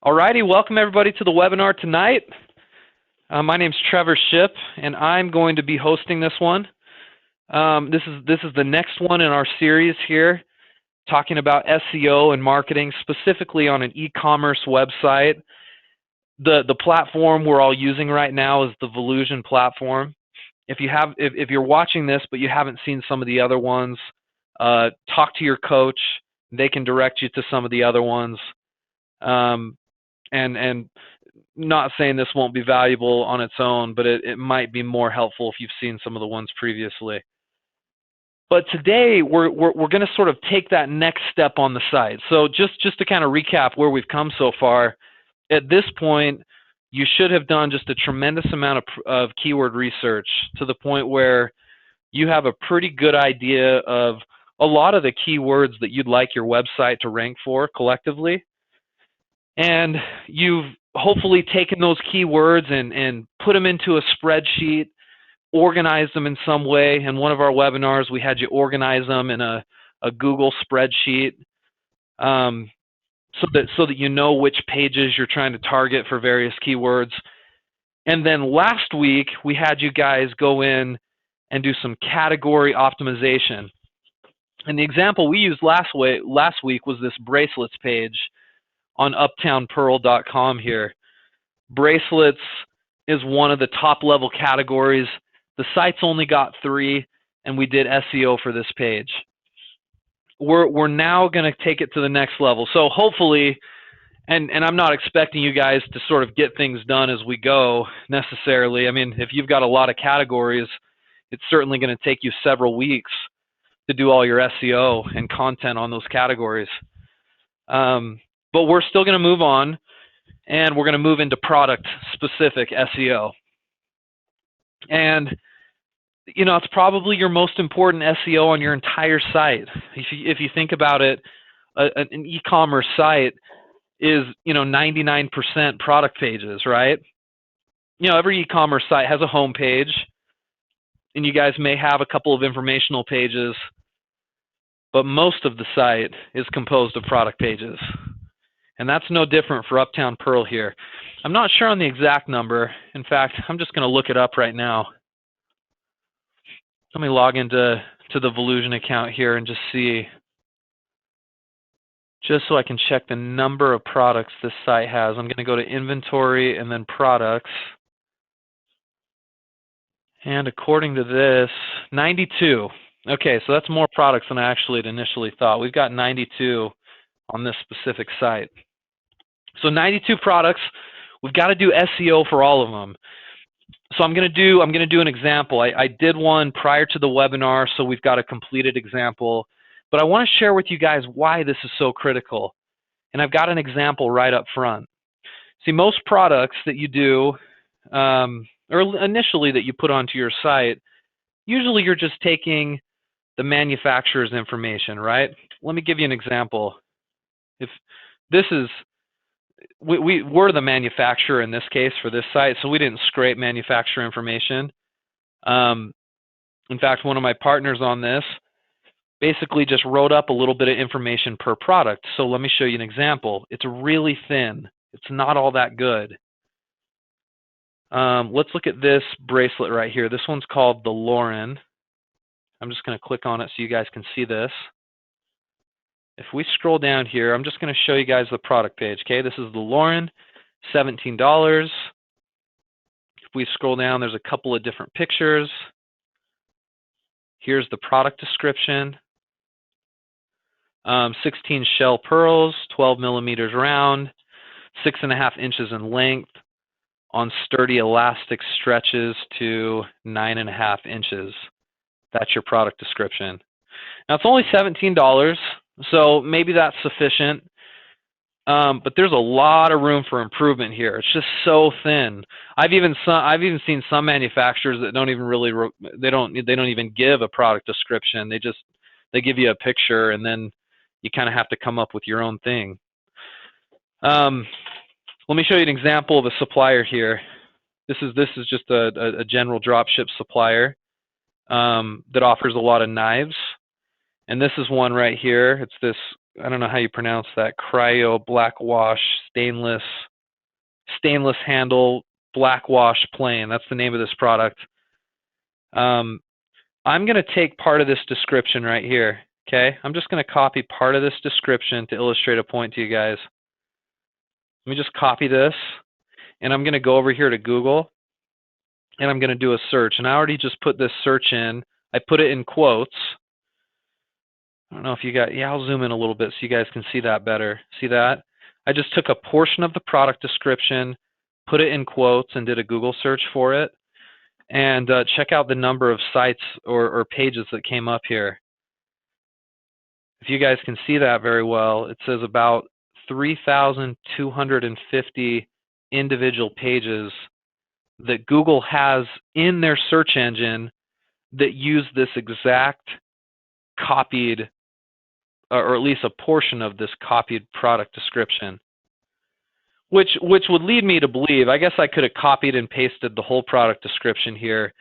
Alrighty, welcome everybody to the webinar tonight. My name's Trevor Shipp, and I'm going to be hosting this one. This is the next one in our series here, talking about SEO and marketing, specifically on an e-commerce website. The platform we're all using right now is the Volusion platform. If you're watching this but you haven't seen some of the other ones, talk to your coach. They can direct you to some of the other ones. And not saying this won't be valuable on its own, but it might be more helpful if you've seen some of the ones previously. But today we're going to sort of take that next step on the site. So just to kind of recap where we've come so far, at this point you should have done just a tremendous amount of keyword research to the point where you have a pretty good idea of a lot of the keywords that you'd like your website to rank for collectively. And you've hopefully taken those keywords and put them into a spreadsheet, organized them in some way. In one of our webinars, we had you organize them in a Google spreadsheet so that you know which pages you're trying to target for various keywords. And then last week, we had you guys go in and do some category optimization. And the example we used last week was this bracelets page on uptownpearl.com here. Bracelets is one of the top level categories. The site's only got 3, and we did SEO for this page. We're now going to take it to the next level. So hopefully, and I'm not expecting you guys to sort of get things done as we go necessarily. I mean, if you've got a lot of categories, it's certainly going to take you several weeks to do all your SEO and content on those categories. But we're still going to move on, and we're going to move into product-specific SEO. And, you know, it's probably your most important SEO on your entire site. If you think about it, an e-commerce site is, 99% product pages, right? You know, every e-commerce site has a home page, and you guys may have a couple of informational pages, but most of the site is composed of product pages. And that's no different for Uptown Pearl here. I'm not sure on the exact number. In fact, I'm just going to look it up right now. Let me log into the Volusion account here and just see, just so I can check the number of products this site has. I'm going to go to inventory and then products. And according to this, 92. Okay, so that's more products than I actually had initially thought. We've got 92 on this specific site. So 92 products. We've got to do SEO for all of them. So I'm going to do an example. I did one prior to the webinar, so we've got a completed example. But I want to share with you guys why this is so critical. And I've got an example right up front. See, most products that you do, or initially that you put onto your site, usually you're just taking the manufacturer's information, right? Let me give you an example. If this is, we're the manufacturer in this case for this site, so we didn't scrape manufacturer information. In fact, one of my partners on this basically just wrote up a little bit of information per product. So let me show you an example. It's really thin. It's not all that good. Let's look at this bracelet right here. This one's called the Lauren. I'm just going to click on it so you guys can see this. If we scroll down here, I'm just going to show you guys the product page. Okay, this is the Lauren, $17. If we scroll down, there's a couple of different pictures. Here's the product description. 16 shell pearls, 12 millimeters round, 6.5 inches in length, on sturdy elastic stretches to 9.5 inches. That's your product description. Now it's only $17, so maybe that's sufficient. But there's a lot of room for improvement here. It's just so thin. I've even seen some manufacturers that don't even really they don't even give a product description. They give you a picture, and then you kind of have to come up with your own thing. Let me show you an example of a supplier here. This is just a general dropship supplier that offers a lot of knives. And this is one right here. It's this I don't know how you pronounce that, cryo black wash stainless handle black wash plane. That's the name of this product. I'm going to take part of this description right here. Okay, I'm just going to copy part of this description to illustrate a point to you guys. Let me just copy this, and I'm going to go over here to Google, and I'm going to do a search. And I already just put this search in. I put it in quotes. I don't know if you got, yeah, I'll zoom in a little bit so you guys can see that better. See that? I just took a portion of the product description, put it in quotes, and did a Google search for it. And check out the number of sites or pages that came up here. If you guys can see that very well, it says about 3,250 individual pages that Google has in their search engine that use this exact copied, or at least a portion of this copied product description. Which would lead me to believe, I guess I could have copied and pasted the whole product description here,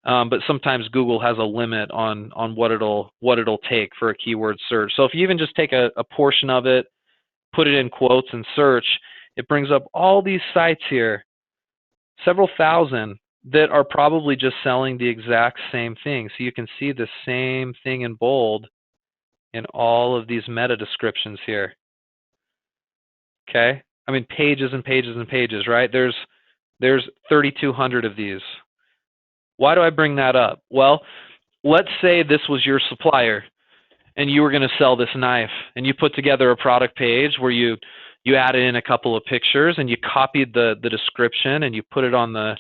but sometimes Google has a limit on what it'll take for a keyword search. So if you even just take a portion of it, put it in quotes and search, it brings up all these sites here, several thousand, that are probably just selling the exact same thing. So you can see the same thing in bold in all of these meta descriptions here. Okay? I mean, pages and pages and pages, right? There's 3,200 of these. Why do I bring that up? Well, let's say this was your supplier and you were going to sell this knife, and you put together a product page where you added in a couple of pictures and you copied the description and you put it on the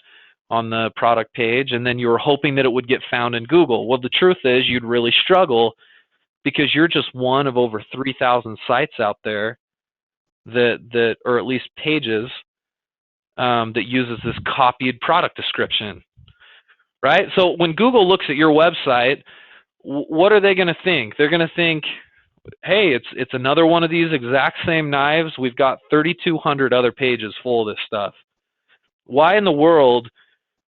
product page, and then you were hoping that it would get found in Google. Well, the truth is you'd really struggle because you're just one of over 3,000 sites out there that or at least pages that uses this copied product description, right? So when Google looks at your website, what are they going to think? They're going to think, hey, it's another one of these exact same knives. We've got 3,200 other pages full of this stuff. Why in the world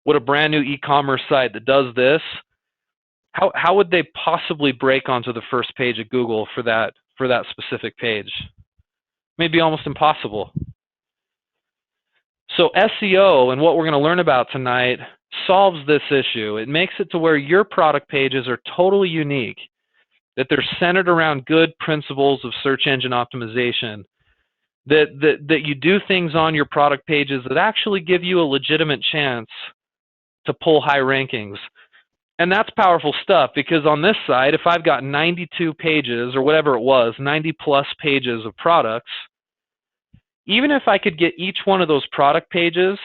would a brand new e-commerce site that does this, how would they possibly break onto the first page of Google for that specific page? Maybe almost impossible. So SEO and what we're going to learn about tonight solves this issue. It makes it to where your product pages are totally unique, that they're centered around good principles of search engine optimization, that you do things on your product pages that actually give you a legitimate chance to pull high rankings. And that's powerful stuff, because on this side, if I've got 92 pages or whatever it was, 90 plus pages of products, even if I could get each one of those product pages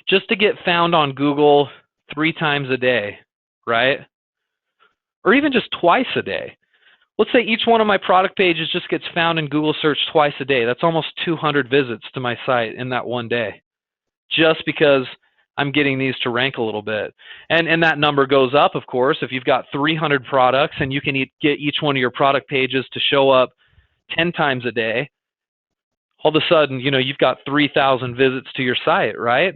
just to get found on Google 3 times a day, right? Or even just twice a day. Let's say each one of my product pages just gets found in Google search twice a day. That's almost 200 visits to my site in that one day, just because I'm getting these to rank a little bit. And that number goes up, of course, if you've got 300 products and you can get each one of your product pages to show up 10 times a day. All of a sudden, you've got 3,000 visits to your site, right?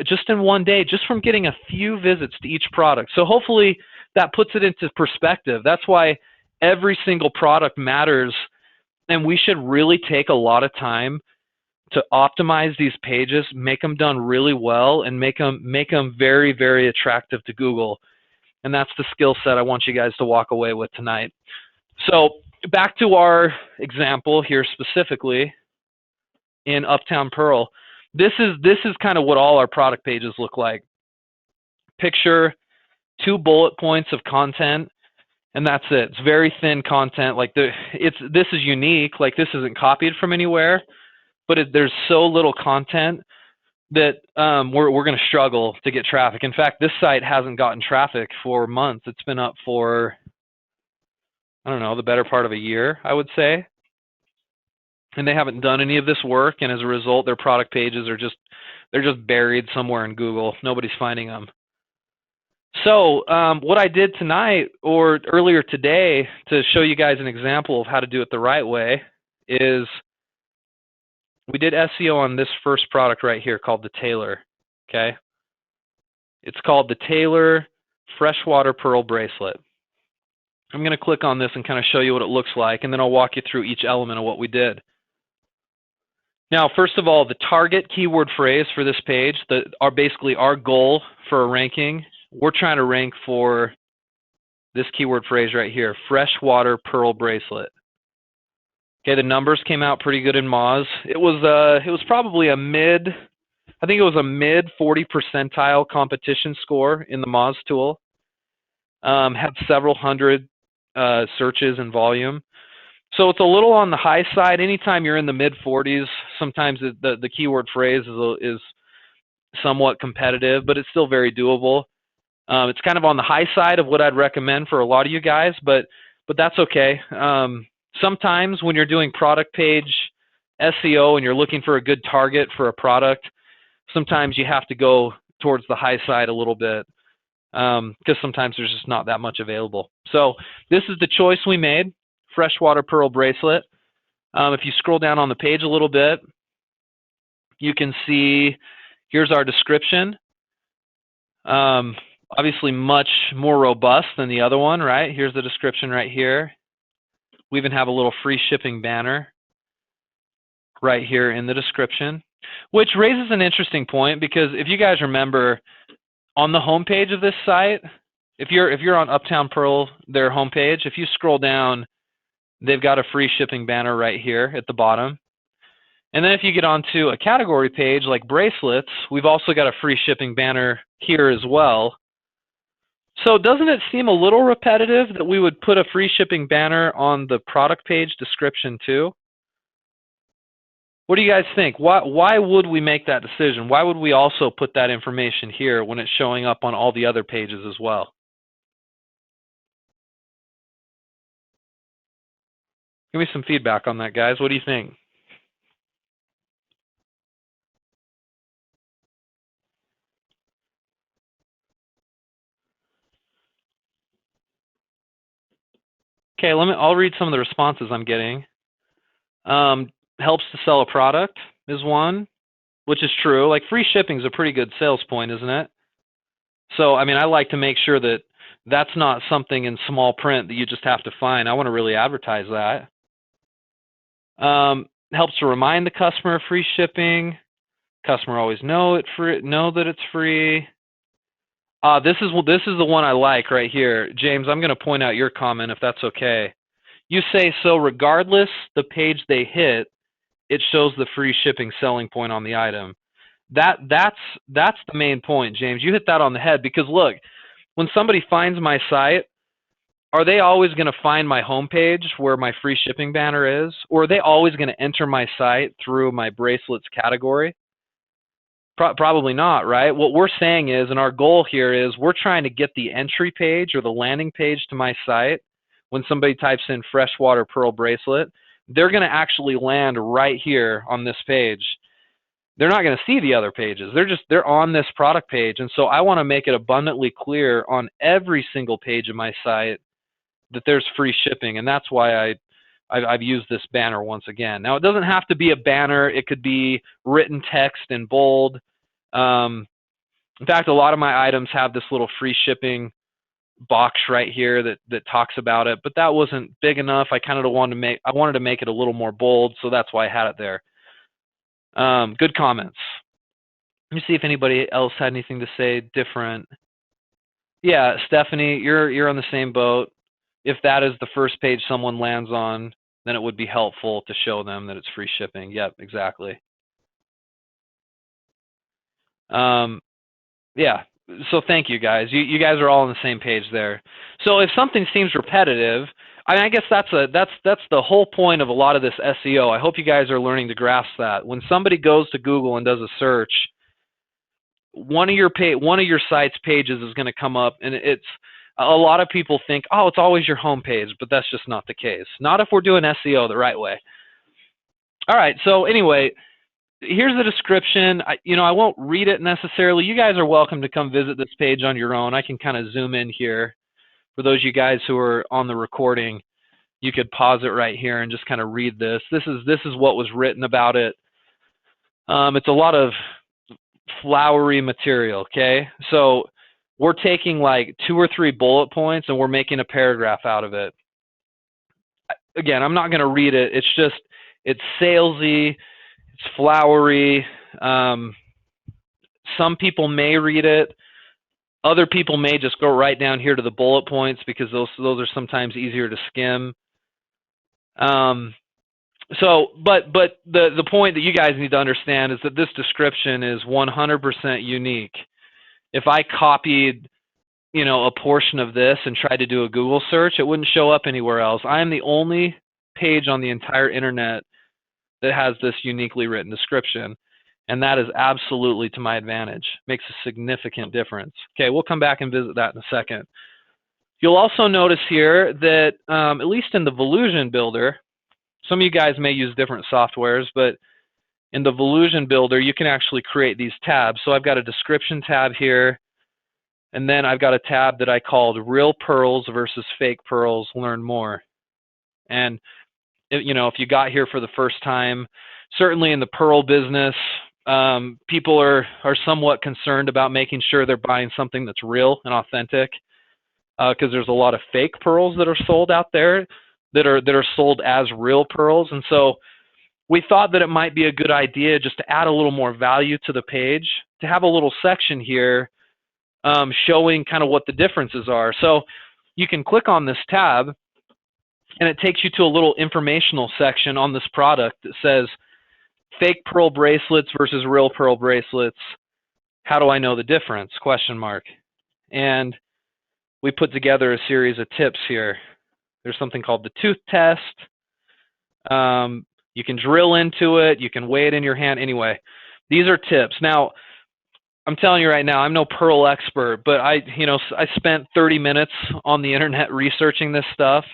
Just in one day, just from getting a few visits to each product. So hopefully that puts it into perspective. That's why every single product matters, and we should really take a lot of time to optimize these pages, make them done really well, and make them very, very attractive to Google. And that's the skill set I want you guys to walk away with tonight. So back to our example here specifically in Uptown Pearl. This is kind of what all our product pages look like. Picture 2 bullet points of content, and that's it. It's very thin content. Like this is unique. Like this isn't copied from anywhere, but there's so little content that we're going to struggle to get traffic. In fact, this site hasn't gotten traffic for months. It's been up for, I don't know, the better part of a year, I would say. And they haven't done any of this work, and as a result, their product pages are they're just buried somewhere in Google. Nobody's finding them. So what I did tonight, or earlier today, to show you guys an example of how to do it the right way, is we did SEO on this first product right here called the Taylor. Okay, it's called the Taylor Freshwater Pearl Bracelet. I'm going to click on this and kind of show you what it looks like, and then I'll walk you through each element of what we did. Now, first of all, the target keyword phrase for this page, basically our goal for a ranking, we're trying to rank for this keyword phrase right here, freshwater pearl bracelet. Okay, the numbers came out pretty good in Moz. It was probably a mid 40 percentile competition score in the Moz tool. Had several hundred searches in volume. So it's a little on the high side. Anytime you're in the mid 40s, sometimes the keyword phrase is somewhat competitive, but it's still very doable. It's kind of on the high side of what I'd recommend for a lot of you guys, but that's okay. Sometimes when you're doing product page SEO and you're looking for a good target for a product, sometimes you have to go towards the high side a little bit because sometimes there's just not that much available. So this is the choice we made, freshwater pearl bracelet. If you scroll down on the page a little bit, you can see here's our description. Obviously much more robust than the other one, right? Here's the description right here. We even have a little free shipping banner right here in the description, which raises an interesting point because if you guys remember, on the homepage of this site, if you're on Uptown Pearl, their homepage, if you scroll down, they've got a free shipping banner right here at the bottom. And then if you get onto a category page like bracelets, we've also got a free shipping banner here as well. So doesn't it seem a little repetitive that we would put a free shipping banner on the product page description too? What do you guys think? Why would we make that decision? Why would we also put that information here when it's showing up on all the other pages as well? Give me some feedback on that, guys. What do you think? Okay, I'll read some of the responses I'm getting. Helps to sell a product is one, which is true. Like free shipping is a pretty good sales point, isn't it? So, I mean, I like to make sure that that's not something in small print that you just have to find. I want to really advertise that. Helps to remind the customer of free shipping. Customer always know that it's free. This is the one I like right here. James, I'm going to point out your comment if that's okay. You say, so regardless the page they hit, it shows the free shipping selling point on the item. That's the main point, James. You hit that on the head because look, when somebody finds my site, are they always going to find my homepage where my free shipping banner is? Or are they always going to enter my site through my bracelets category? Probably not, right? What we're saying is, and our goal here is, we're trying to get the entry page or the landing page to my site. When somebody types in freshwater pearl bracelet, they're going to actually land right here on this page. They're not going to see the other pages. They're on this product page. And so I want to make it abundantly clear on every single page of my site that there's free shipping. And that's why I've used this banner once again. Now, it doesn't have to be a banner. It could be written text in bold. In fact, a lot of my items have this little free shipping box right here that talks about it, but that wasn't big enough. I wanted to make it a little more bold, so that's why I had it there. Good comments. Let me see if anybody else had anything to say different. Yeah, Stephanie, you're on the same boat. If that is the first page someone lands on, then it would be helpful to show them that it's free shipping. Yep, exactly. Yeah, so thank you guys. You guys are all on the same page there. So if something seems repetitive, I mean, I guess that's the whole point of a lot of this SEO. I hope you guys are learning to grasp that. When somebody goes to Google and does a search, one of your site's pages is going to come up, and it's a lot of people think, oh, it's always your home page, but that's just not the case. Not if we're doing SEO the right way. All right, so anyway, here's the description. I won't read it necessarily. You guys are welcome to come visit this page on your own. I can kind of zoom in here. For those of you guys who are on the recording, you could pause it right here and just kind of read this. This is what was written about it. It's a lot of flowery material, okay? So we're taking like 2 or 3 bullet points and we're making a paragraph out of it. Again, I'm not going to read it. It's just, it's salesy, it's flowery. Some people may read it. Other people may just go right down here to the bullet points because those are sometimes easier to skim. But the point that you guys need to understand is that this description is 100% unique. If I copied, a portion of this and tried to do a Google search, it wouldn't show up anywhere else. I am the only page on the entire internet that has this uniquely written description, and that is absolutely to my advantage. Makes a significant difference. Okay, we'll come back and visit that in a second. You'll also notice here that, at least in the Volusion builder, some of you guys may use different softwares, but in the Volusion builder, you can actually create these tabs. So I've got a description tab here, and then I've got a tab that I called Real Pearls versus Fake Pearls, Learn More. And, if you got here for the first time, certainly in the pearl business, people are somewhat concerned about making sure they're buying something that's real and authentic, because there's a lot of fake pearls that are sold out there that are sold as real pearls. And so we thought that it might be a good idea just to add a little more value to the page, to have a little section here showing kind of what the differences are. So you can click on this tab and it takes you to a little informational section on this product that says fake pearl bracelets versus real pearl bracelets. How do I know the difference? ? And we put together a series of tips here. There's something called the tooth test. You can drill into it. You can weigh it in your hand. Anyway, these are tips. Now, I'm telling you right now, I'm no pearl expert, but I spent 30 minutes on the internet researching this stuff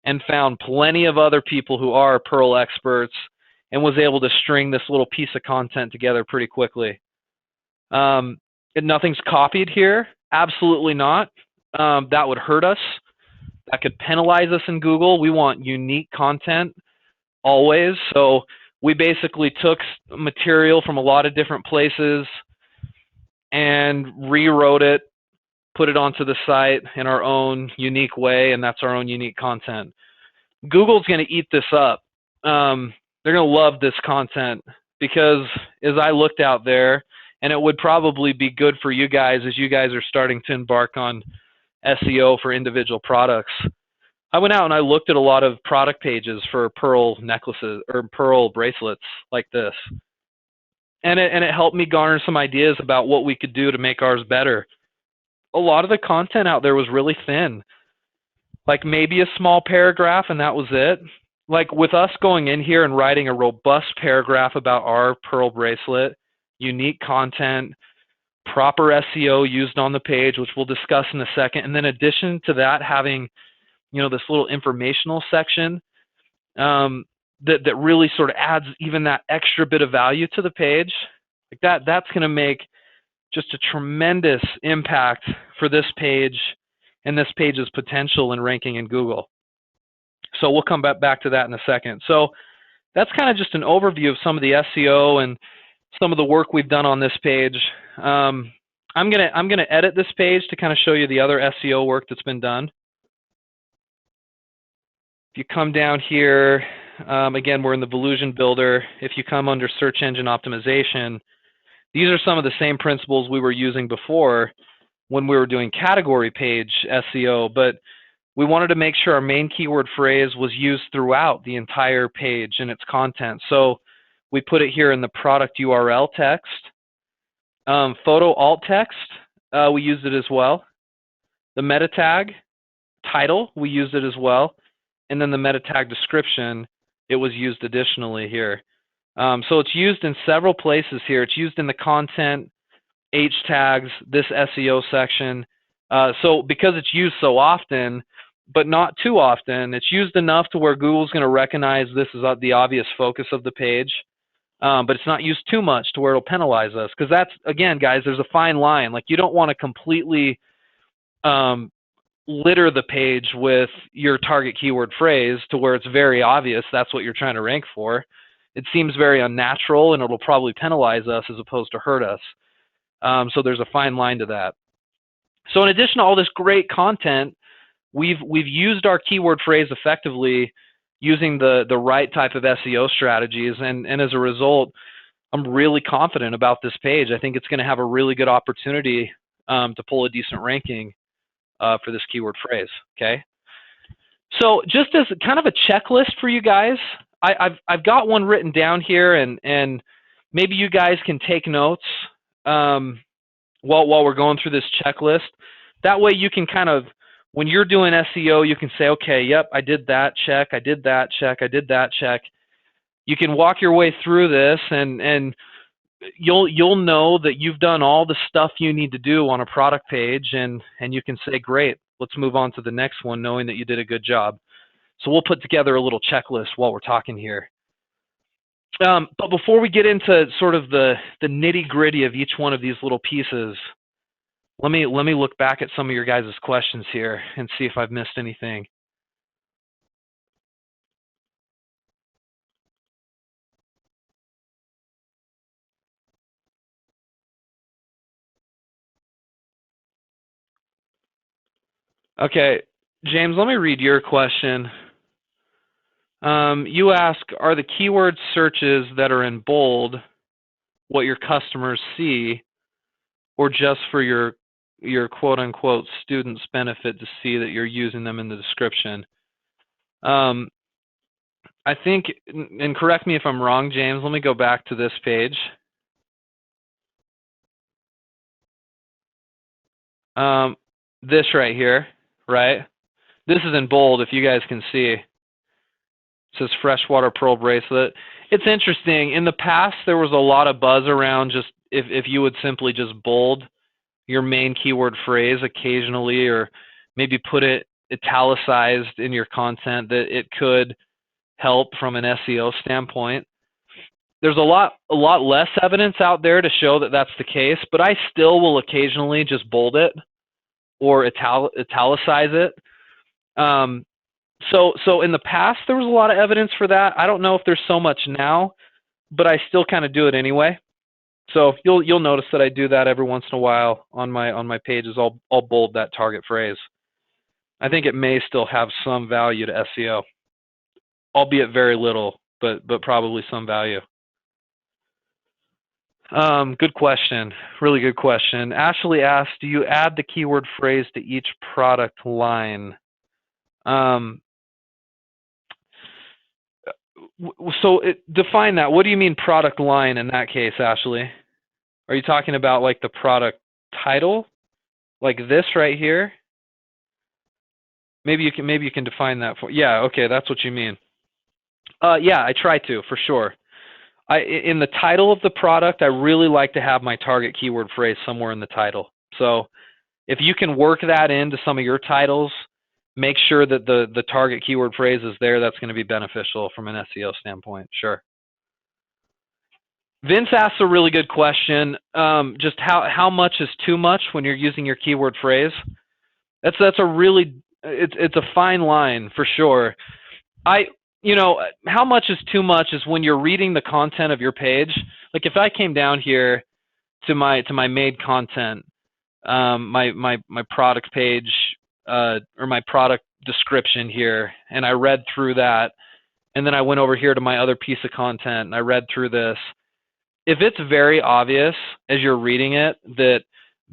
and found plenty of other people who are pearl experts and was able to string this little piece of content together pretty quickly. Nothing's copied here. Absolutely not. That would hurt us. That could penalize us in Google. We want unique content always. So we basically took material from a lot of different places and rewrote it, put it onto the site in our own unique way, and that's our own unique content. Google's going to eat this up. They're going to love this content because as I looked out there, and it would probably be good for you guys as you guys are starting to embark on SEO for individual products. I went out and I looked at a lot of product pages for pearl necklaces or pearl bracelets like this. And it helped me garner some ideas about what we could do to make ours better. A lot of the content out there was really thin. Like maybe a small paragraph and that was it. Like with us going in here and writing a robust paragraph about our pearl bracelet, unique content, proper SEO used on the page, which we'll discuss in a second. And then in addition to that, having, this little informational section that really sort of adds even that extra bit of value to the page. Like that's going to make just a tremendous impact for this page and this page's potential in ranking in Google. So we'll come back to that in a second. So that's kind of just an overview of some of the SEO and some of the work we've done on this page. I'm gonna edit this page to kind of show you the other SEO work that's been done. If you come down here, again, we're in the Volusion builder. If you come under search engine optimization, these are some of the same principles we were using before when we were doing category page SEO, but we wanted to make sure our main keyword phrase was used throughout the entire page and its content. So we put it here in the product URL text. Photo alt text, we used it as well. The meta tag title, we used it as well. And then the meta tag description, it was used additionally here. So it's used in several places here. It's used in the content, H tags, this SEO section. So because it's used so often, but not too often, it's used enough to where Google's going to recognize this is the obvious focus of the page. But it's not used too much to where it'll penalize us. Because that's, again, guys, there's a fine line. Like you don't want to completely litter the page with your target keyword phrase to where it's very obvious that's what you're trying to rank for. It seems very unnatural and it'll probably penalize us as opposed to hurt us. So there's a fine line to that. So in addition to all this great content, we've used our keyword phrase effectively using the right type of SEO strategies, and as a result, I'm really confident about this page. I think it's going to have a really good opportunity to pull a decent ranking for this keyword phrase. Okay. So just as kind of a checklist for you guys, I've got one written down here, and maybe you guys can take notes while we're going through this checklist. That way you can kind of, when you're doing SEO, you can say, okay, yep, I did that check, I did that check, I did that check. You can walk your way through this, and you'll know that you've done all the stuff you need to do on a product page, and you can say, great, let's move on to the next one, knowing that you did a good job. So we'll put together a little checklist while we're talking here. But before we get into sort of the nitty-gritty of each one of these little pieces, let me look back at some of your guys' questions here and see if I've missed anything. Okay, James, let me read your question. You ask, are the keyword searches that are in bold what your customers see, or just for your quote-unquote students' benefit to see that you're using them in the description? I think, and correct me if I'm wrong, James, let me go back to this page. This right here, right? This is in bold if you guys can see. It says freshwater pearl bracelet. It's interesting. In the past, there was a lot of buzz around just if you would simply just bold your main keyword phrase occasionally, or maybe put it italicized in your content, that it could help from an SEO standpoint. There's a lot less evidence out there to show that that's the case, but I still will occasionally just bold it or italicize it. So in the past, there was a lot of evidence for that. I don't know if there's so much now, but I still kind of do it anyway. So you'll notice that I do that every once in a while on my pages. I'll bold that target phrase. I think it may still have some value to SEO, albeit very little, but probably some value. Good question. Really good question. Ashley asked, do you add the keyword phrase to each product line? So define that. What do you mean product line in that case, Ashley? Are you talking about like the product title, like this right here? Maybe you can define that for. Yeah, okay, that's what you mean. Yeah, I try to, for sure. In the title of the product, I really like to have my target keyword phrase somewhere in the title. So if you can work that into some of your titles, make sure that the target keyword phrase is there. That's going to be beneficial from an SEO standpoint. Sure. Vince asks a really good question. Just how much is too much when you're using your keyword phrase? That's a really, it's a fine line for sure. How much is too much is when you're reading the content of your page. Like if I came down here to my made content, my product page, or my product description here, and I read through that, and then I went over here to my other piece of content and I read through this. If it's very obvious as you're reading it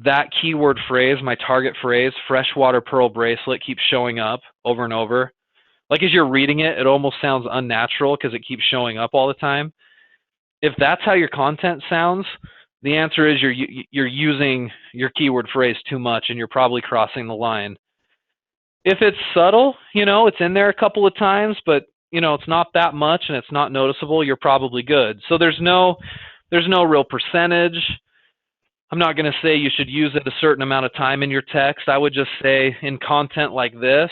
that keyword phrase, my target phrase, freshwater pearl bracelet, keeps showing up over and over, like as you're reading it, it almost sounds unnatural because it keeps showing up all the time. If that's how your content sounds, the answer is you're using your keyword phrase too much and you're probably crossing the line. If it's subtle, it's in there a couple of times, but it's not that much and it's not noticeable, you're probably good. So there's no real percentage. I'm not going to say you should use it a certain amount of time in your text. I would just say in content like this,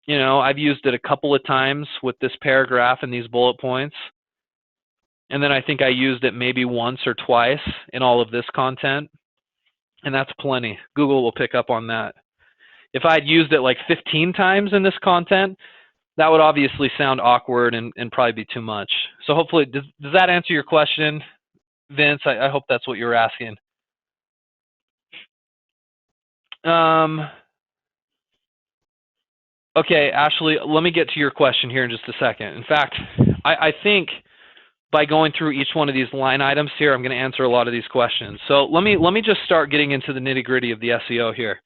I've used it a couple of times with this paragraph and these bullet points. And then I think I used it maybe once or twice in all of this content. And that's plenty. Google will pick up on that. If I'd used it like 15 times in this content, that would obviously sound awkward and probably be too much. So hopefully, does that answer your question, Vince? I hope that's what you're asking. Okay, Ashley, let me get to your question here in just a second. In fact, I think by going through each one of these line items here, I'm going to answer a lot of these questions. So let me just start getting into the nitty-gritty of the SEO here.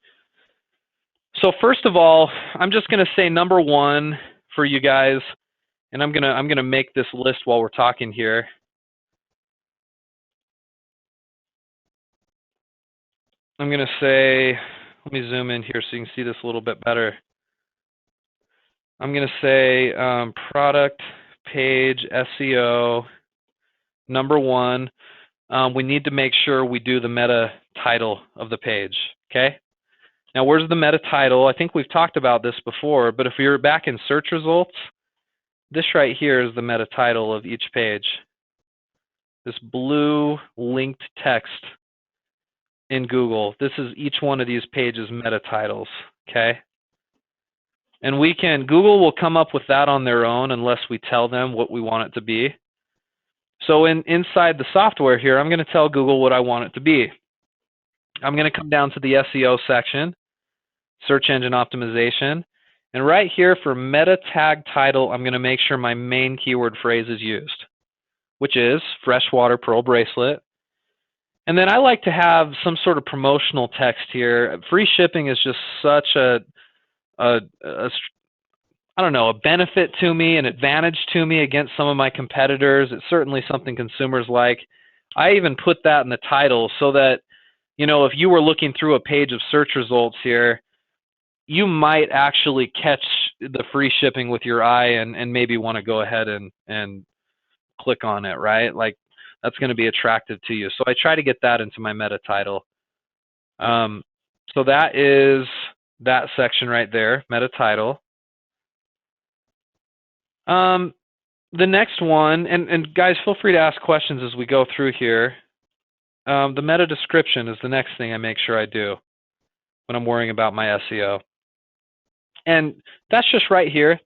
So first of all, I'm just going to say number one for you guys, and I'm gonna make this list while we're talking here. I'm going to say, let me zoom in here so you can see this a little bit better. I'm going to say product page SEO number one. We need to make sure we do the meta title of the page, okay? Now, where's the meta title? I think we've talked about this before, but if you're back in search results, this right here is the meta title of each page. This blue linked text in Google. This is each one of these pages' meta titles, okay? And Google will come up with that on their own unless we tell them what we want it to be. So inside the software here, I'm going to tell Google what I want it to be. I'm going to come down to the SEO section, search engine optimization, and right here for meta tag title, I'm going to make sure my main keyword phrase is used, which is freshwater pearl bracelet. And then I like to have some sort of promotional text here. Free shipping is just such a I don't know, a benefit to me, an advantage to me against some of my competitors. It's certainly something consumers like. I even put that in the title so that, you know, if you were looking through a page of search results here, you might actually catch the free shipping with your eye and maybe want to go ahead and click on it, right? Like, that's going to be attractive to you. So I try to get that into my meta title. So that is that section right there, meta title. The next one, and guys, feel free to ask questions as we go through here. The meta description is the next thing I make sure I do when I'm worrying about my SEO. And that's just right here.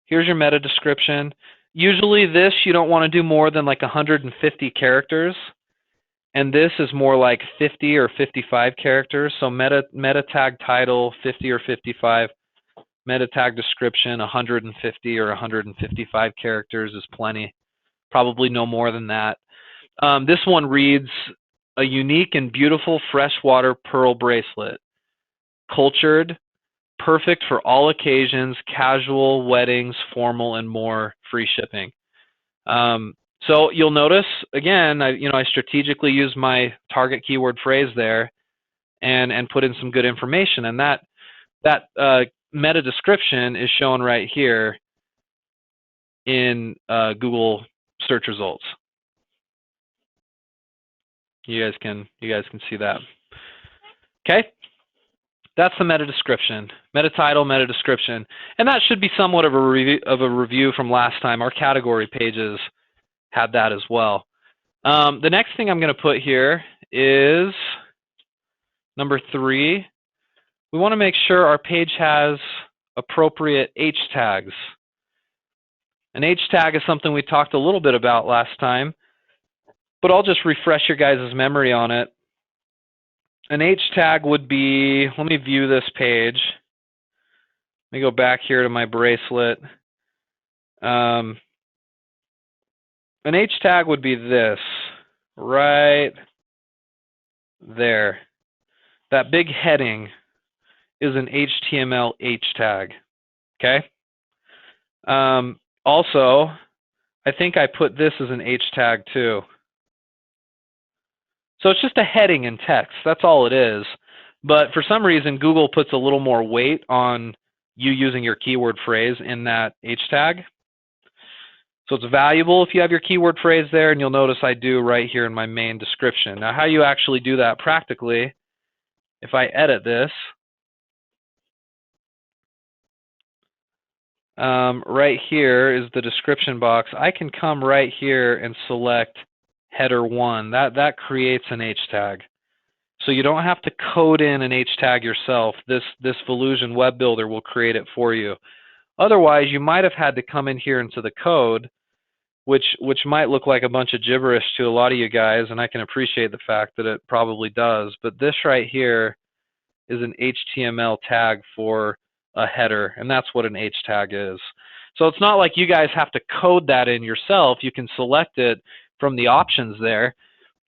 Here's your meta description. Usually this, you don't want to do more than like 150 characters. And this is more like 50 or 55 characters. So meta tag title, 50 or 55. Meta tag description, 150 or 155 characters is plenty. Probably no more than that. This one reads, a unique and beautiful freshwater pearl bracelet. Cultured, perfect for all occasions, casual, weddings, formal, and more, free shipping. So you'll notice, again, I strategically use my target keyword phrase there and put in some good information. And that meta description is shown right here in Google search results. You guys can see that. Okay, that's the meta description, meta title, meta description, and that should be somewhat of a review from last time. Our category pages had that as well. The next thing I'm going to put here is number 3. We want to make sure our page has appropriate H tags. An H tag is something we talked a little bit about last time, but I'll just refresh your guys' memory on it. An H tag would be, let me view this page. Let me go back here to my bracelet. An H tag would be this, right there. That big heading is an HTML H tag, okay? Also, I think I put this as an H tag too. So it's just a heading in text, that's all it is. But for some reason, Google puts a little more weight on you using your keyword phrase in that H tag. So it's valuable if you have your keyword phrase there, and you'll notice I do right here in my main description. Now, how you actually do that practically, if I edit this, right here is the description box. I can come right here and select header 1. That creates an H tag. So you don't have to code in an H tag yourself. This Volusion web builder will create it for you. Otherwise, you might have had to come in here into the code, which might look like a bunch of gibberish to a lot of you guys, and I can appreciate the fact that it probably does. But this right here is an HTML tag for a header, and that's what an H tag is. So it's not like you guys have to code that in yourself. You can select it from the options there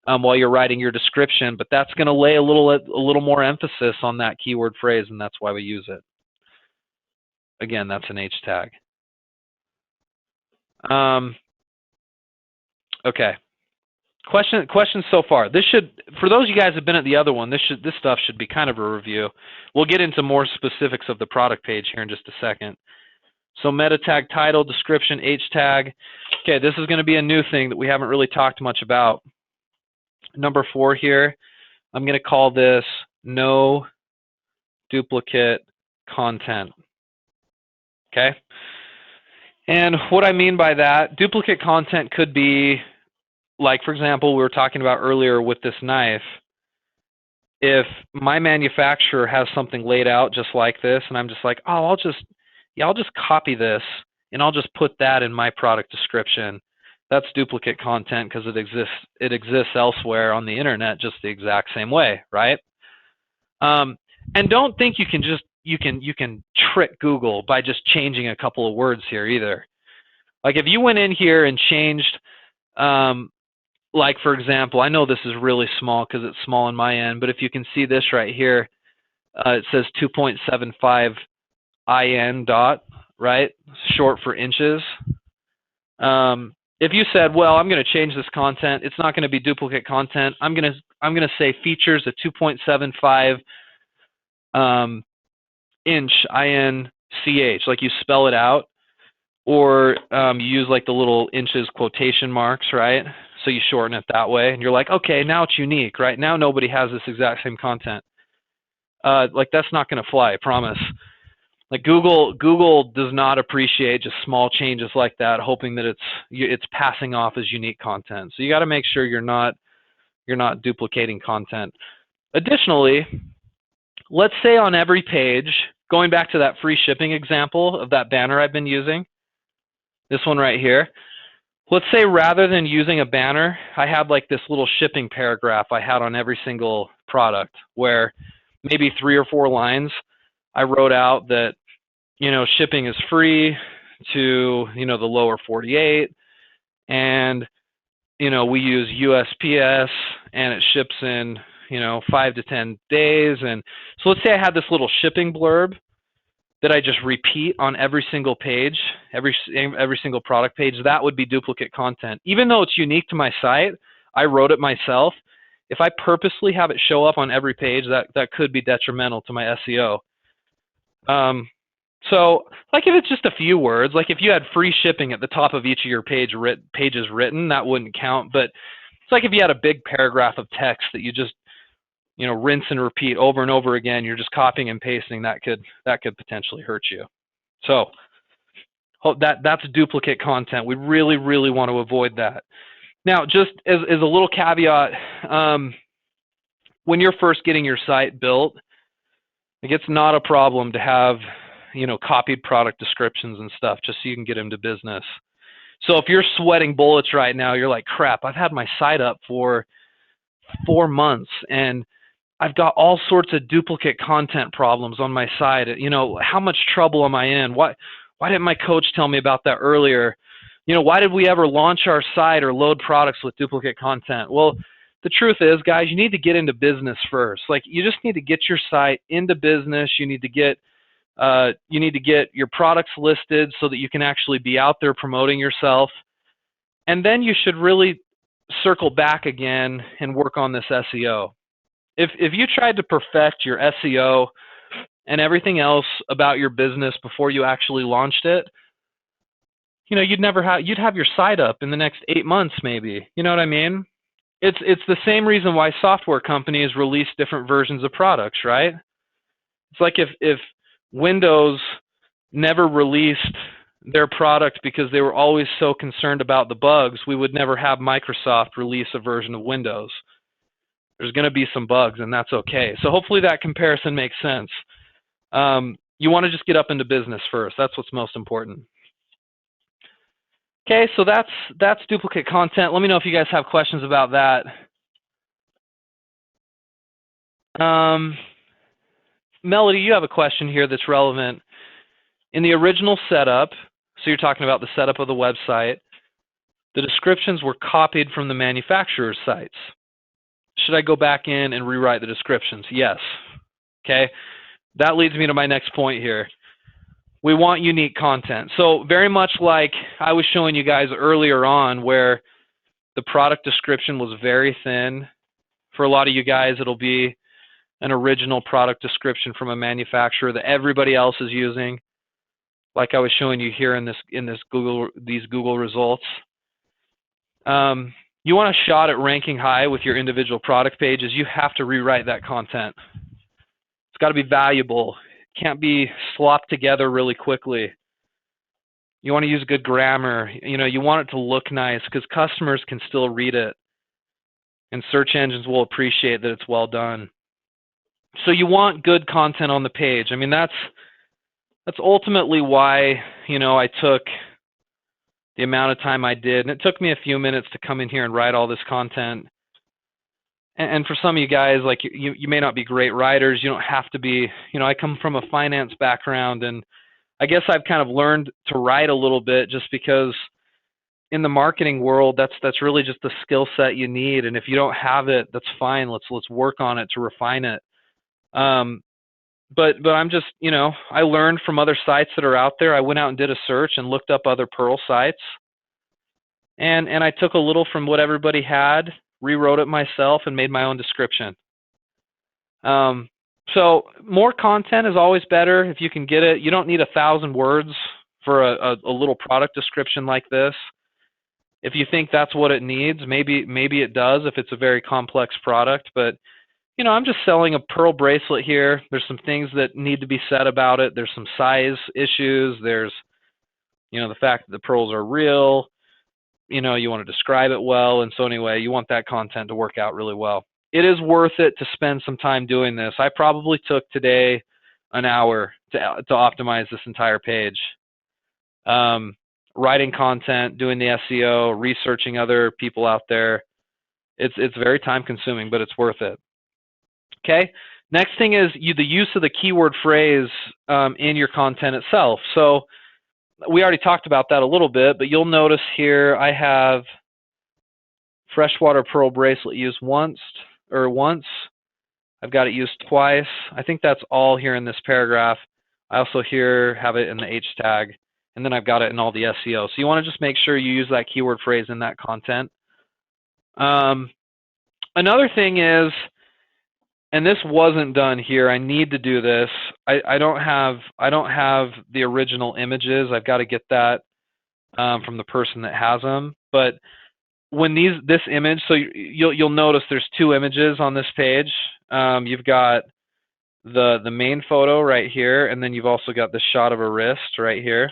while you're writing your description, but that's going to lay a little more emphasis on that keyword phrase, and that's why we use it. Again, that's an H tag. Okay. Questions so far. This should, for those of you guys who have been at the other one, this stuff should be kind of a review. We'll get into more specifics of the product page here in just a second. So meta tag, title, description, H tag. Okay, this is going to be a new thing that we haven't really talked much about. Number 4 here, I'm going to call this no duplicate content. Okay? And what I mean by that, duplicate content could be, like, for example, we were talking about earlier with this knife. If my manufacturer has something laid out just like this, and I'm just like, oh, I'll just copy this, and I'll just put that in my product description. That's duplicate content because it exists elsewhere on the internet just the exact same way, right? And don't think you can trick Google by just changing a couple of words here either. Like if you went in here and changed, like for example, I know this is really small because it's small on my end, but if you can see this right here, it says 2.75 IN dot, right? Short for inches. If you said, well, I'm going to change this content, it's not going to be duplicate content. I'm going to say features a 2.75 inch INCH, like you spell it out, or you use like the little inches quotation marks, right? So you shorten it that way, and you're like, okay, now it's unique, right? Now nobody has this exact same content. Like that's not going to fly, I promise. Like Google does not appreciate just small changes like that, hoping that it's passing off as unique content. So you got to make sure you're not duplicating content. Additionally, let's say on every page, going back to that free shipping example of that banner I've been using, this one right here. Let's say rather than using a banner, I had like this little shipping paragraph I had on every single product where maybe 3 or 4 lines I wrote out that, shipping is free to, the lower 48, and, we use USPS, and it ships in, 5 to 10 days. And so let's say I had this little shipping blurb that I just repeat on every single page, every single product page. That would be duplicate content. Even though it's unique to my site, I wrote it myself. If I purposely have it show up on every page, that could be detrimental to my SEO. So, like if it's just a few words, like if you had free shipping at the top of each of your pages written, that wouldn't count. But it's like if you had a big paragraph of text that you just, rinse and repeat over and over again, you're just copying and pasting, that could potentially hurt you. So that's duplicate content. We really, really want to avoid that. Now, just as a little caveat, when you're first getting your site built, it's not a problem to have, copied product descriptions and stuff just so you can get into business. So if you're sweating bullets right now, you're like, crap, I've had my site up for 4 months and I've got all sorts of duplicate content problems on my site. How much trouble am I in? Why didn't my coach tell me about that earlier? Why did we ever launch our site or load products with duplicate content? Well, the truth is, guys, you need to get into business first. Like, you just need to get your site into business. You need to get your products listed so that you can actually be out there promoting yourself. And then you should really circle back again and work on this SEO. If you tried to perfect your SEO and everything else about your business before you actually launched it, you'd have your site up in the next 8 months maybe. You know what I mean? It's the same reason why software companies release different versions of products, right? It's like if Windows never released their product because they were always so concerned about the bugs, we would never have Microsoft release a version of Windows. There's going to be some bugs, and that's okay. So hopefully that comparison makes sense. You want to just get up into business first. That's what's most important. Okay, so that's duplicate content. Let me know if you guys have questions about that. Melody, you have a question here that's relevant. In the original setup, so you're talking about the setup of the website, the descriptions were copied from the manufacturer's sites. Should I go back in and rewrite the descriptions? Yes. Okay. That leads me to my next point here. We want unique content. So very much like I was showing you guys earlier on, where the product description was very thin. For a lot of you guys, it'll be an original product description from a manufacturer that everybody else is using, like I was showing you here in these Google results. You want a shot at ranking high with your individual product pages, you have to rewrite that content. It's got to be valuable. It can't be slopped together really quickly. You want to use good grammar. You want it to look nice because customers can still read it, and search engines will appreciate that it's well done. So you want good content on the page. I mean, that's ultimately why I took the amount of time I did, and it took me a few minutes to come in here and write all this content. And for some of you guys, like you may not be great writers. You don't have to be. I come from a finance background, and I guess I've kind of learned to write a little bit just because in the marketing world, that's really just the skill set you need. And if you don't have it, that's fine. Let's work on it to refine it. But I'm just, I learned from other sites that are out there. I went out and did a search and looked up other Perl sites. And I took a little from what everybody had, rewrote it myself, and made my own description. So more content is always better if you can get it. You don't need 1,000 words for a little product description like this. If you think that's what it needs, maybe it does if it's a very complex product. But I'm just selling a Perl bracelet here. There's some things that need to be said about it. There's some size issues. There's, the fact that the pearls are real. You want to describe it well. And so anyway, you want that content to work out really well. It is worth it to spend some time doing this. I probably took today an hour to optimize this entire page. Writing content, doing the SEO, researching other people out there. It's very time consuming, but it's worth it. Okay. Next thing is the use of the keyword phrase in your content itself. So we already talked about that a little bit, but you'll notice here I have freshwater pearl bracelet used once. I've got it used twice. I think that's all here in this paragraph. I also here have it in the H tag, and then I've got it in all the SEO. So you want to just make sure you use that keyword phrase in that content. Another thing is, and this wasn't done here, I need to do this. I don't have the original images. I've got to get that from the person that has them. But when this image, so you'll notice there's two images on this page. You've got the main photo right here, and then you've also got the shot of a wrist right here.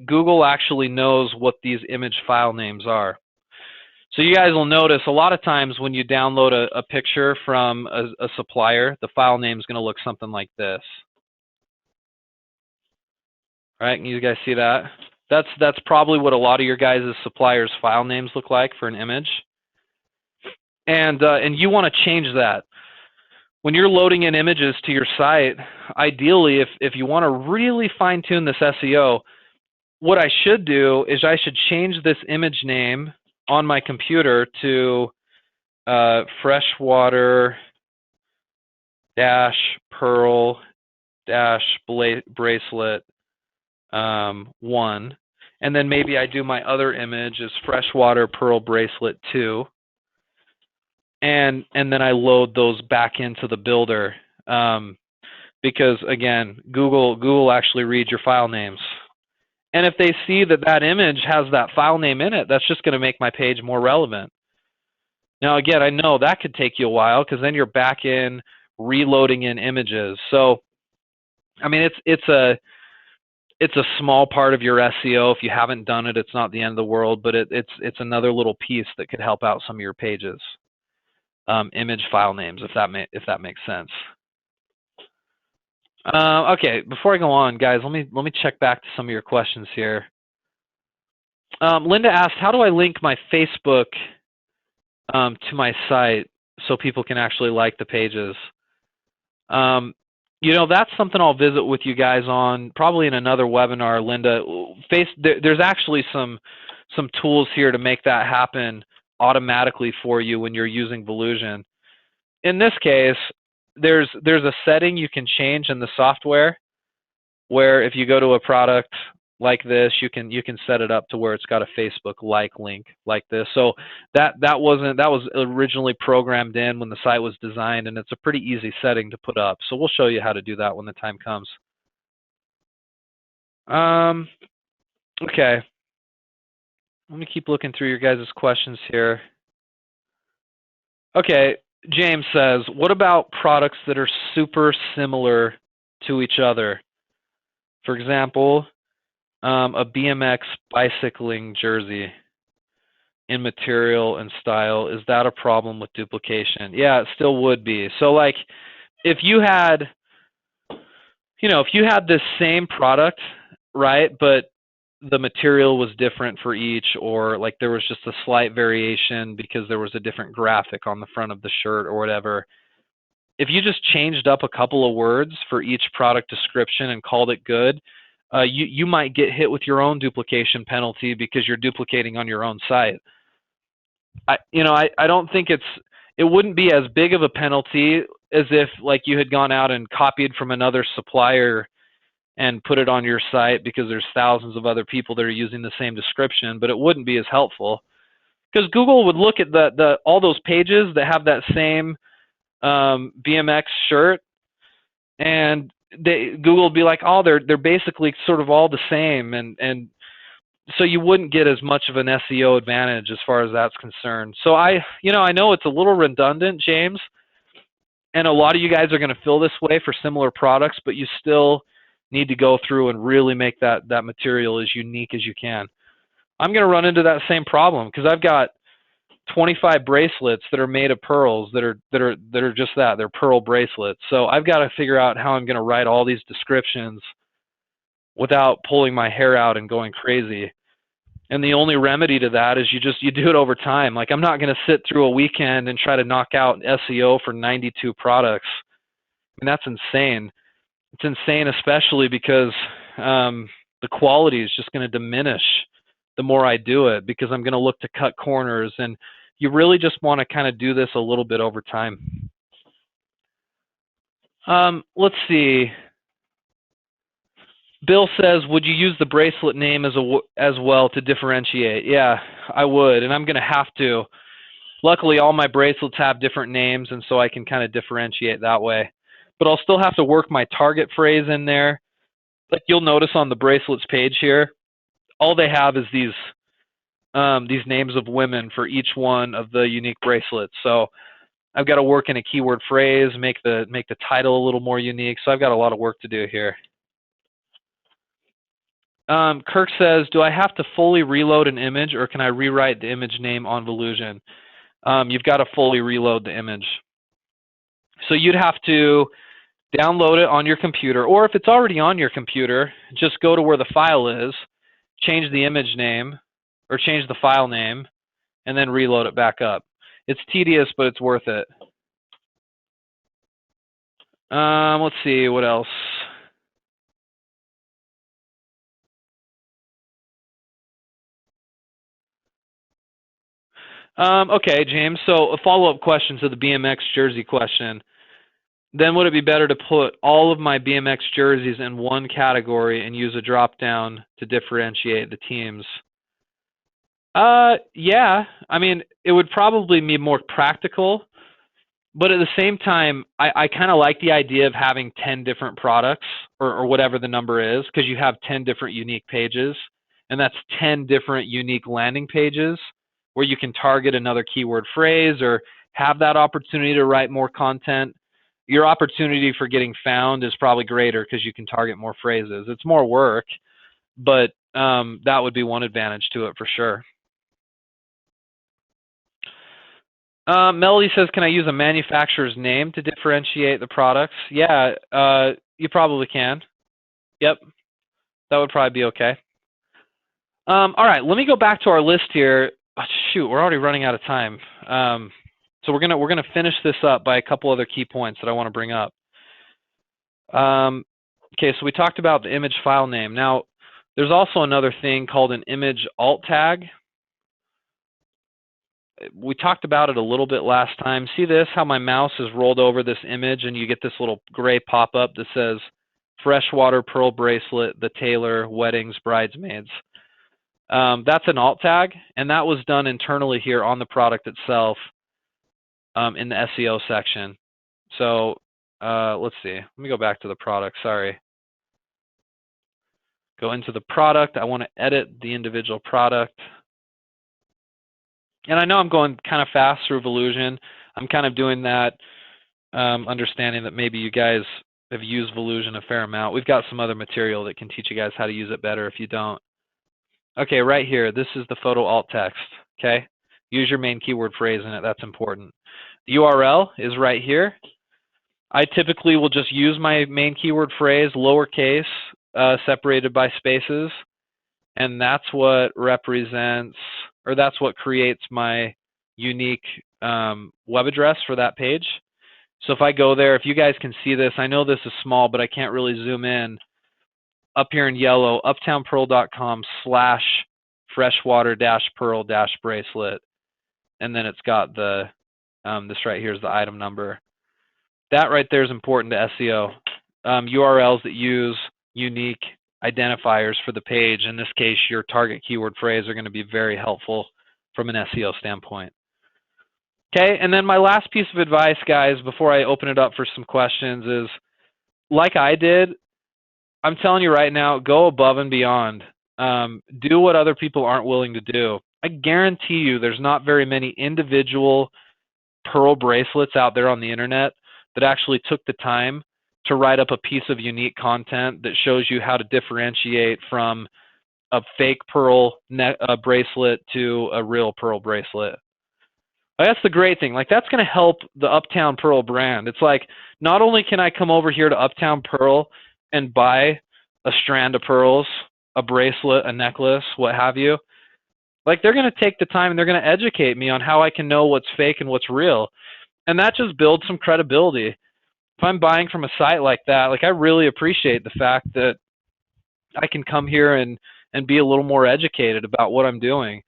Google actually knows what these image file names are. So you guys will notice a lot of times when you download a picture from a supplier, the file name is going to look something like this. All right, can you guys see that? That's probably what a lot of your guys' suppliers' file names look like for an image. And you want to change that. When you're loading in images to your site, ideally, if you want to really fine-tune this SEO, what I should do is I should change this image name on my computer to freshwater pearl bracelet 1, and then maybe I do my other image as freshwater pearl bracelet 2, and then I load those back into the builder because again, Google actually reads your file names. And if they see that image has that file name in it, that's just going to make my page more relevant. Now, again, I know that could take you a while because then you're back in reloading in images. So, I mean, it's a small part of your SEO. If you haven't done it, it's not the end of the world, but it's another little piece that could help out some of your pages. Image file names, if that makes sense. Okay, before I go on, guys, let me check back to some of your questions here. Linda asked, how do I link my Facebook to my site so people can actually like the pages? You know, that's something I'll visit with you guys on probably in another webinar, Linda. There's actually some tools here to make that happen automatically for you when you're using Volusion. In this case, there's a setting you can change in the software where if you go to a product like this, you can set it up to where it's got a Facebook like link like this. So that was originally programmed in when the site was designed, and it's a pretty easy setting to put up. So we'll show you how to do that when the time comes. Okay. Let me keep looking through your guys' questions here. Okay, James says, what about products that are super similar to each other? For example, a BMX bicycling jersey in material and style. Is that a problem with duplication? Yeah, it still would be. So like if you had, you know, if you had this same product, right, but the material was different for each, or like there was just a slight variation because there was a different graphic on the front of the shirt or whatever. If you just changed up a couple of words for each product description and called it good, you might get hit with your own duplication penalty because you're duplicating on your own site. I don't think it wouldn't be as big of a penalty as if like you had gone out and copied from another supplier and put it on your site because there's thousands of other people that are using the same description, but it wouldn't be as helpful because Google would look at all those pages that have that same BMX shirt, and Google would be like, oh, they're basically sort of all the same, and so you wouldn't get as much of an SEO advantage as far as that's concerned. So I know it's a little redundant, James, and a lot of you guys are going to feel this way for similar products, but you still need to go through and really make that material as unique as you can. I'm going to run into that same problem because I've got 25 bracelets that are made of pearls that are just that. They're pearl bracelets. So I've got to figure out how I'm going to write all these descriptions without pulling my hair out and going crazy. And the only remedy to that is you do it over time. Like I'm not going to sit through a weekend and try to knock out SEO for 92 products. I mean, that's insane. It's insane, especially because the quality is just going to diminish the more I do it because I'm going to look to cut corners, and you really just want to kind of do this a little bit over time. Let's see. Bill says, would you use the bracelet name as well to differentiate? Yeah, I would, and I'm going to have to. Luckily, all my bracelets have different names, and so I can kind of differentiate that way. But I'll still have to work my target phrase in there. Like you'll notice on the bracelets page here, all they have is these names of women for each one of the unique bracelets. So I've got to work in a keyword phrase, make the title a little more unique. So I've got a lot of work to do here. Kirk says, do I have to fully reload an image, or can I rewrite the image name on Volusion? You've got to fully reload the image. So you'd have to download it on your computer, or if it's already on your computer, just go to where the file is, change the image name, or change the file name, and then reload it back up. It's tedious, but it's worth it. Let's see, what else? Okay, James, so a follow-up question to the BMX jersey question. Then would it be better to put all of my BMX jerseys in one category and use a drop-down to differentiate the teams? Yeah, I mean, it would probably be more practical, but at the same time, I kind of like the idea of having 10 different products or whatever the number is, because you have 10 different unique pages, and that's 10 different unique landing pages where you can target another keyword phrase or have that opportunity to write more content. Your opportunity for getting found is probably greater because you can target more phrases. It's more work, but that would be one advantage to it for sure. Melody says, can I use a manufacturer's name to differentiate the products? Yeah, you probably can. Yep, that would probably be okay. All right, let me go back to our list here. Oh, shoot, we're already running out of time. So we're gonna finish this up by a couple other key points that I want to bring up. Okay, so we talked about the image file name. Now, there's also another thing called an image alt tag. We talked about it a little bit last time. See this, how my mouse is rolled over this image and you get this little gray pop-up that says freshwater pearl bracelet, the tailor, weddings, bridesmaids. That's an alt tag, and that was done internally here on the product itself in the SEO section. So let's see. Let me go back to the product. Sorry. Go into the product. I want to edit the individual product. And I know I'm going kind of fast through Volusion. I'm kind of doing that, understanding that maybe you guys have used Volusion a fair amount. We've got some other material that can teach you guys how to use it better if you don't. Okay, right here, this is the photo alt text, okay? Use your main keyword phrase in it, that's important. The URL is right here. I typically will just use my main keyword phrase, lowercase, separated by spaces, and that's what represents, or that's what creates my unique web address for that page. So if I go there, if you guys can see this, I know this is small, but I can't really zoom in. Up here in yellow, uptownpearl.com/freshwater-pearl-bracelet, and then it's got the this right here is the item number. That right there is important to SEO. URLs that use unique identifiers for the page, in this case your target keyword phrase, are going to be very helpful from an SEO standpoint. Okay, and then my last piece of advice, guys, before I open it up for some questions is, like I did, I'm telling you right now, go above and beyond. Do what other people aren't willing to do. I guarantee you there's not very many individual pearl bracelets out there on the internet that actually took the time to write up a piece of unique content that shows you how to differentiate from a fake pearl bracelet to a real pearl bracelet. That's the great thing. Like, that's going to help the Uptown Pearl brand. It's like, not only can I come over here to Uptown Pearl and buy a strand of pearls, a bracelet, a necklace, what have you, like, they're going to take the time and they're going to educate me on how I can know what's fake and what's real. And that just builds some credibility. If I'm buying from a site like that, like, I really appreciate the fact that I can come here and be a little more educated about what I'm doing.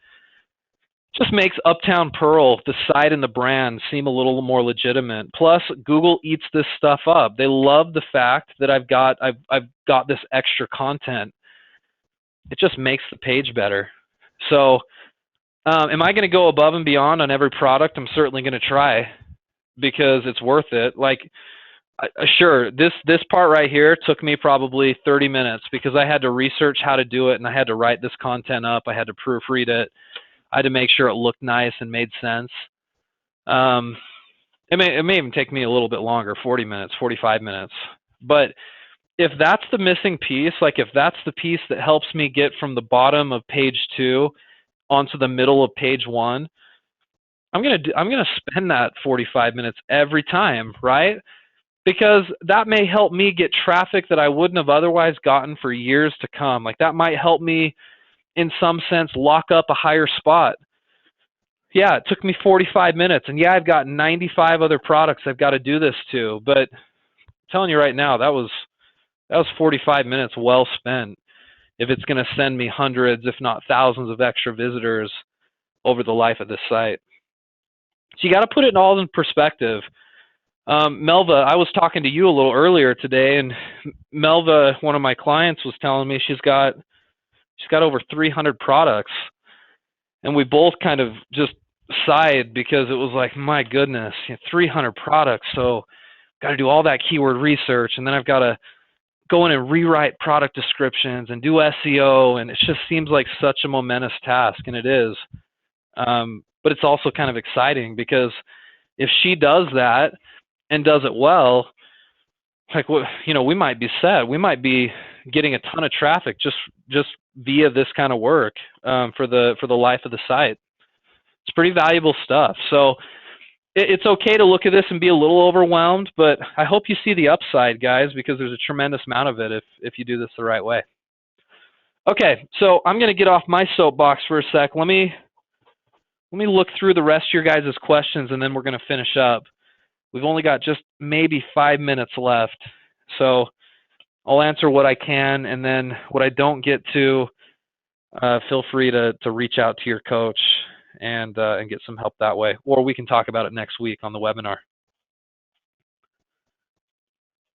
Just makes Uptown Pearl, the site and the brand, seem a little more legitimate. Plus, Google eats this stuff up. They love the fact that I've got this extra content. It just makes the page better. So, am I going to go above and beyond on every product? I'm certainly going to try, because it's worth it. Like, sure, this part right here took me probably 30 minutes because I had to research how to do it, and I had to write this content up. I had to proofread it. I had to make sure it looked nice and made sense. It may even take me a little bit longer, 40 minutes, 45 minutes. But if that's the missing piece, like if that's the piece that helps me get from the bottom of page 2 onto the middle of page 1, I'm gonna spend that 45 minutes every time, right? Because that may help me get traffic that I wouldn't have otherwise gotten for years to come. Like, that might help me, in some sense, lock up a higher spot. Yeah, it took me 45 minutes, and yeah, I've got 95 other products I've got to do this to, but I'm telling you right now, that was 45 minutes well spent if it's going to send me hundreds, if not thousands, of extra visitors over the life of this site. So you got to put it all in perspective. Melva, I was talking to you a little earlier today, and Melva, one of my clients, was telling me she's got over 300 products, and we both kind of just sighed because it was like, my goodness, 300 products, so got to do all that keyword research, and then I've got to go in and rewrite product descriptions and do SEO, and it just seems like such a momentous task, and it is. But it's also kind of exciting, because if she does that and does it well, like, we might be set. We might be getting a ton of traffic just via this kind of work for the life of the site. It's pretty valuable stuff. So it's okay to look at this and be a little overwhelmed, but I hope you see the upside, guys, because there's a tremendous amount of it if you do this the right way. Okay, so I'm going to get off my soapbox for a sec. Let me look through the rest of your guys' questions, and then we're going to finish up. We've only got just maybe 5 minutes left. So I'll answer what I can, and then what I don't get to, feel free to reach out to your coach and get some help that way, or we can talk about it next week on the webinar.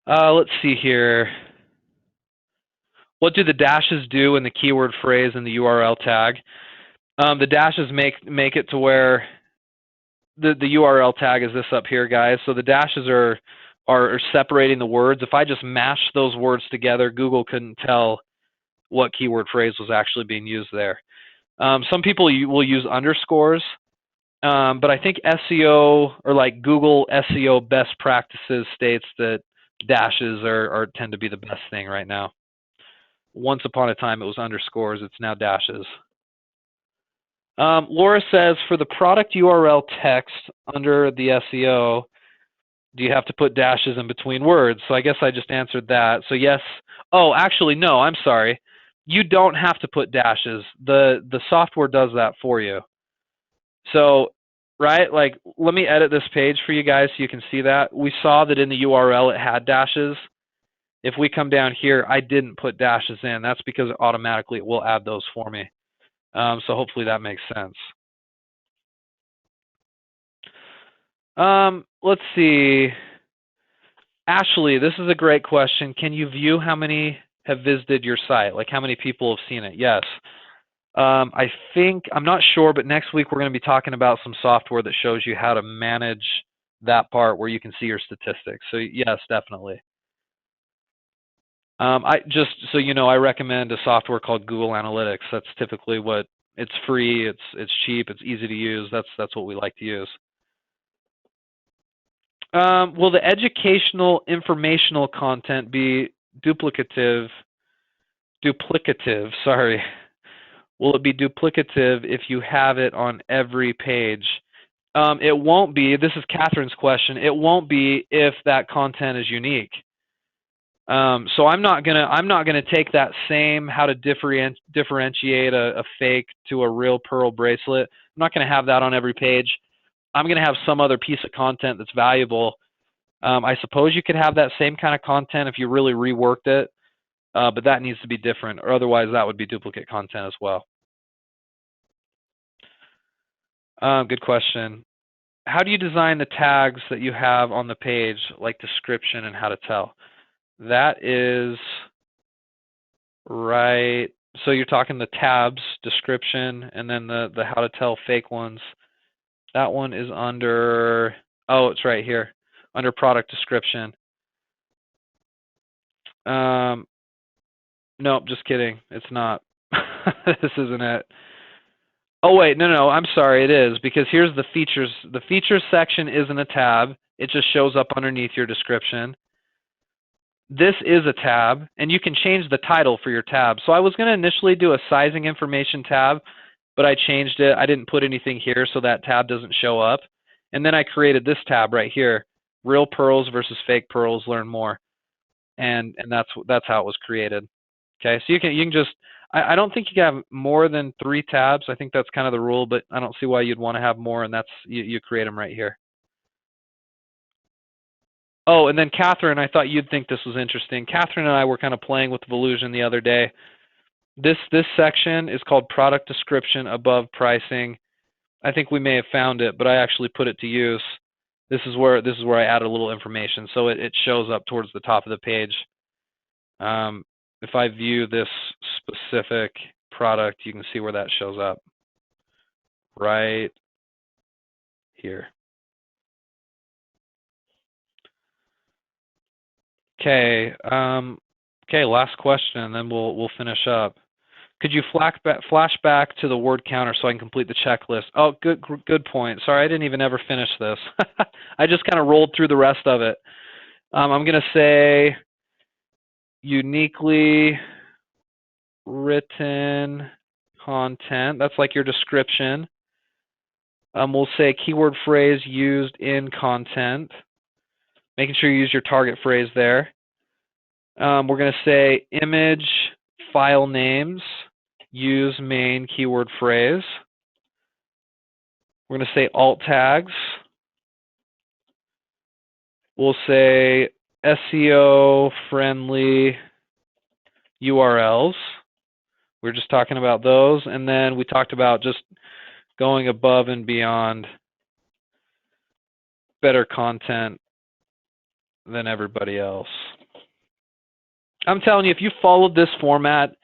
Let's see here. What do the dashes do in the keyword phrase and the URL tag? The dashes make it to where the URL tag is this up here, guys. So the dashes are separating the words. If I just mashed those words together, Google couldn't tell what keyword phrase was actually being used there. Some people will use underscores, but I think SEO, or like Google SEO best practices, states that dashes tend to be the best thing right now. Once upon a time it was underscores, it's now dashes. Laura says, for the product URL text under the SEO, do you have to put dashes in between words? So I guess I just answered that. So yes. Oh, actually, no, I'm sorry. You don't have to put dashes. The software does that for you. So, right, like, let me edit this page for you guys so you can see that. We saw that in the URL it had dashes. If we come down here, I didn't put dashes in. That's because automatically it will add those for me. So hopefully that makes sense. Let's see. Ashley, this is a great question. Can you view how many have visited your site? Like how many people have seen it? Yes. I think, I'm not sure, but next week we're going to be talking about some software that shows you how to manage that part where you can see your statistics. So yes, definitely. Just so you know, I recommend a software called Google Analytics. That's typically what, it's free, it's cheap, it's easy to use. That's what we like to use. Will the educational, informational content be duplicative, sorry. Will it be duplicative if you have it on every page? It won't be. This is Catherine's question. It won't be if that content is unique. So I'm not gonna take that same how to differentiate a fake to a real pearl bracelet. I'm not gonna have that on every page. I'm gonna have some other piece of content that's valuable. I suppose you could have that same kind of content if you really reworked it, but that needs to be different, or otherwise that would be duplicate content as well. Good question. How do you design the tags that you have on the page, like description and how to tell? That is right. So you're talking the tabs, description, and then the how to tell fake ones. That one is under, oh, it's right here, under product description. Nope, just kidding. It's not. This isn't it. Oh, wait, no, I'm sorry, it is, because here's the features. The features section isn't a tab. It just shows up underneath your description. This is a tab, and you can change the title for your tab. So I was going to initially do a sizing information tab, but I changed it. I didn't put anything here, so that tab doesn't show up. And then I created this tab right here, Real Pearls versus Fake Pearls, Learn More. And that's how it was created. Okay, so you can just, I don't think you can have more than 3 tabs. I think that's kind of the rule, but I don't see why you'd want to have more, and that's, you create them right here. Oh, and then Catherine, I thought you'd think this was interesting. Catherine and I were kind of playing with Volusion the other day. This section is called product description above pricing. I think we may have found it, but I actually put it to use. This is where I added a little information, so it shows up towards the top of the page. If I view this specific product, you can see where that shows up. Right here. Okay. Okay. Last question, and then we'll finish up. Could you flash back to the word counter so I can complete the checklist? Oh, good point. Sorry, I didn't even ever finish this. I just kind of rolled through the rest of it. I'm going to say uniquely written content. That's like your description. We'll say keyword phrase used in content. Making sure you use your target phrase there. We're going to say image file names, use main keyword phrase. We're going to say alt tags. We'll say SEO friendly URLs. We were just talking about those, and then we talked about just going above and beyond better content than everybody else. I'm telling you, if you followed this format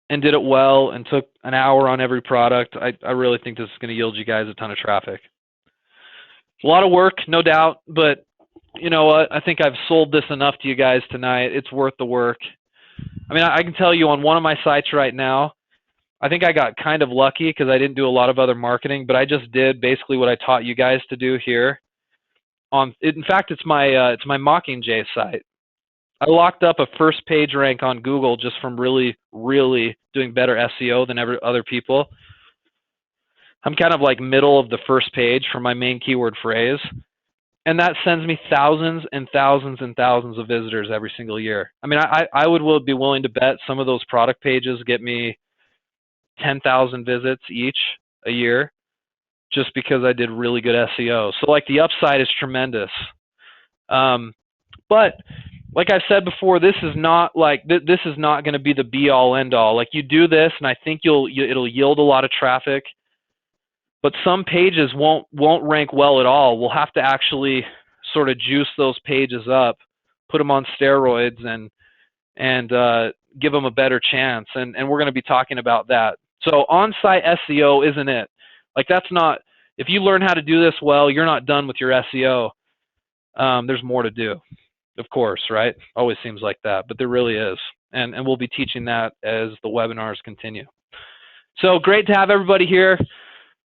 and did it well and took an hour on every product, I really think this is going to yield you guys a ton of traffic. A lot of work, no doubt, but you know what? I think I've sold this enough to you guys tonight. It's worth the work. I mean, I can tell you on one of my sites right now, I think I got kind of lucky because I didn't do a lot of other marketing, but I just did basically what I taught you guys to do here. In fact, it's my Mockingjay site. I locked up a first page rank on Google just from really, really doing better SEO than other people. I'm kind of like middle of the first page for my main keyword phrase. And that sends me thousands and thousands and thousands of visitors every single year. I mean, I would be willing to bet some of those product pages get me 10,000 visits each a year just because I did really good SEO. So like the upside is tremendous. But like I've said before, this is not going to be the be all end all. Like you do this and I think it'll yield a lot of traffic. But some pages won't rank well at all. We'll have to actually sort of juice those pages up, put them on steroids, and give them a better chance. And we're going to be talking about that. So on-site SEO isn't it? Like that's not. If you learn how to do this well, you're not done with your SEO. There's more to do, of course, right? Always seems like that, but there really is. And we'll be teaching that as the webinars continue. So great to have everybody here.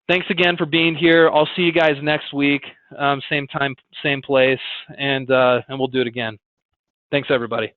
Thanks again for being here. I'll see you guys next week, same time, same place, and we'll do it again. Thanks, everybody.